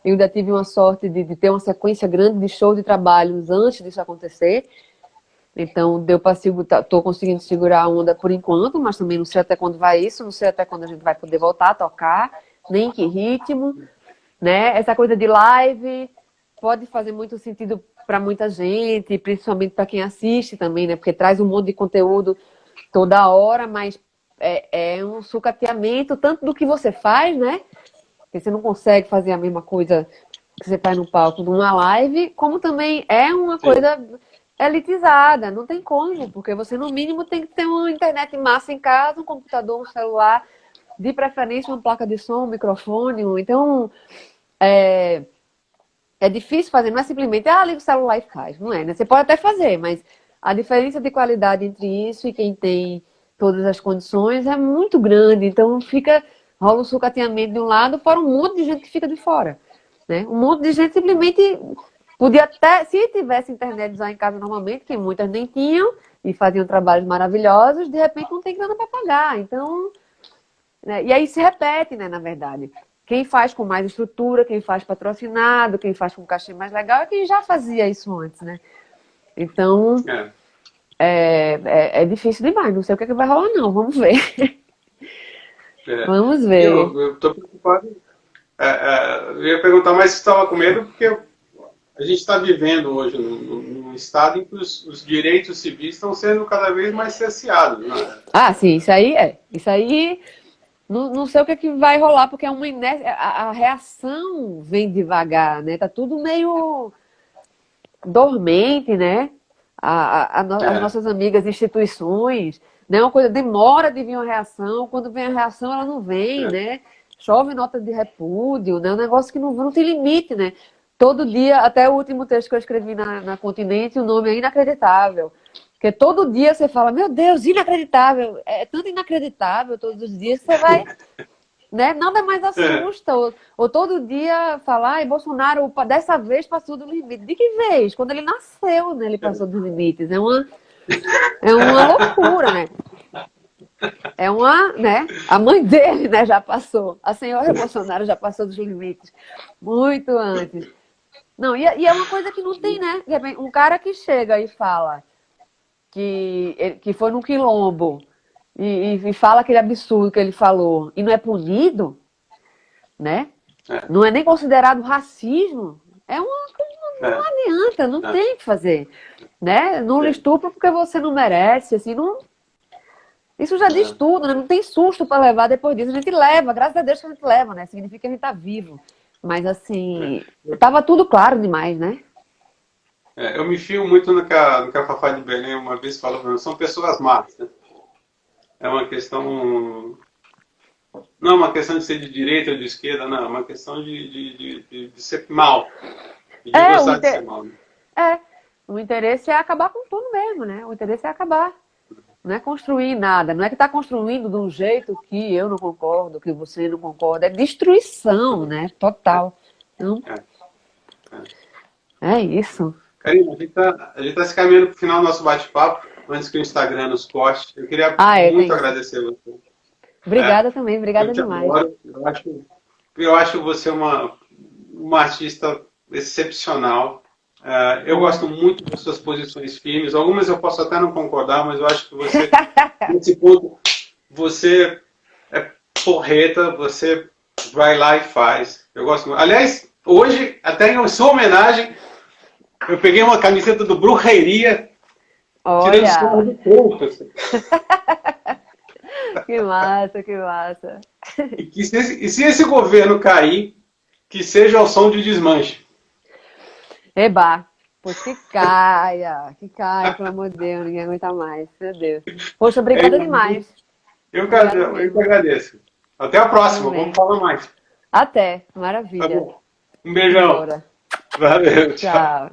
Eu ainda tive uma sorte de ter uma sequência grande de shows de trabalhos antes disso acontecer. Então, deu para estou conseguindo segurar a onda por enquanto, mas também não sei até quando vai isso, não sei até quando a gente vai poder voltar a tocar, nem em que ritmo, né? Essa coisa de live pode fazer muito sentido para muita gente, principalmente para quem assiste também, né? Porque traz um monte de conteúdo toda hora, mas é um sucateamento tanto do que você faz, né? Porque você não consegue fazer a mesma coisa que você faz no palco numa live, como também é uma coisa elitizada, não tem como, porque você no mínimo tem que ter uma internet massa em casa, um computador, um celular, de preferência uma placa de som, um microfone, então é difícil fazer, não é simplesmente, liga o celular e faz, não é, né? Você pode até fazer, mas a diferença de qualidade entre isso e quem tem todas as condições é muito grande, então rola um sucateamento de um lado, fora um monte de gente que fica de fora, né? Um monte de gente simplesmente podia até, se tivesse internet já em casa normalmente, que muitas nem tinham, e faziam trabalhos maravilhosos, de repente não tem grana para pagar, então, né? E aí se repete, né, na verdade. Quem faz com mais estrutura, quem faz patrocinado, quem faz com cachê mais legal, é quem já fazia isso antes, né? Então, é difícil demais. Não sei o que vai rolar, não. Vamos ver. Vamos ver. Eu tô preocupado. Eu ia perguntar, mas você estava com medo porque a gente está vivendo hoje num estado em que os direitos civis estão sendo cada vez mais cerceados, né? Sim, isso aí é. Isso aí... Não sei o que vai rolar, porque é uma inércia, a reação vem devagar, né? Tá tudo meio dormente, né? As nossas amigas instituições, né? Uma coisa demora de vir uma reação, quando vem a reação ela não vem, né? Chove nota de repúdio, né? Um negócio que não tem limite, né? Todo dia, até o último texto que eu escrevi na Continente, o nome é inacreditável. Porque todo dia você fala, meu Deus, inacreditável. É tanto inacreditável todos os dias que você vai, né? Nada mais assusta. Ou todo dia falar, Bolsonaro dessa vez passou do limite. De que vez? Quando ele nasceu, né? Ele passou dos limites. É uma loucura, né? Né? A mãe dele, né, já passou. A senhora Bolsonaro já passou dos limites. Muito antes. Não, e é uma coisa que não tem, né? Um cara que chega e fala que foi num quilombo e fala aquele absurdo que ele falou e não é punido, né? Não é nem considerado racismo, não adianta, não tem o que fazer, né? Não lhe estupro porque você não merece, assim, não... Isso já diz tudo, né? Não tem susto para levar depois disso, a gente leva, graças a Deus que a gente leva, né? Significa que a gente tá vivo, mas assim, tava tudo claro demais, né? Eu me fio muito no que a Fafá de Belém uma vez falou, são pessoas más, né? É uma questão... Não é uma questão de ser de direita ou de esquerda, não. É uma questão de ser mal. De gostar de ser mal. Né? O interesse é acabar com tudo mesmo, né? O interesse é acabar. Não é construir nada. Não é que está construindo de um jeito que eu não concordo, que você não concorda. É destruição, né? Total. Então, é isso. Karina, a gente tá se caminhando para o final do nosso bate-papo, antes que o Instagram nos poste. Eu queria muito agradecer você. Obrigada também, obrigada demais. Eu acho você uma artista excepcional. Eu gosto muito das suas posições firmes. Algumas eu posso até não concordar, mas eu acho que você, nesse ponto, você é porreta, você vai lá e faz. Eu gosto muito. Aliás, hoje, até em sua homenagem, eu peguei uma camiseta do Brujeria. Olha! Do corpo, assim. Que massa, que massa. E se esse governo cair, que seja ao som de desmanche. Eba, pois que caia, pelo amor de Deus, ninguém aguenta mais, meu Deus. Poxa, obrigada demais. Eu que agradeço. Até a próxima, vamos falar mais. Até, maravilha. Tá bom. Um beijão. Bora. Valeu, tchau.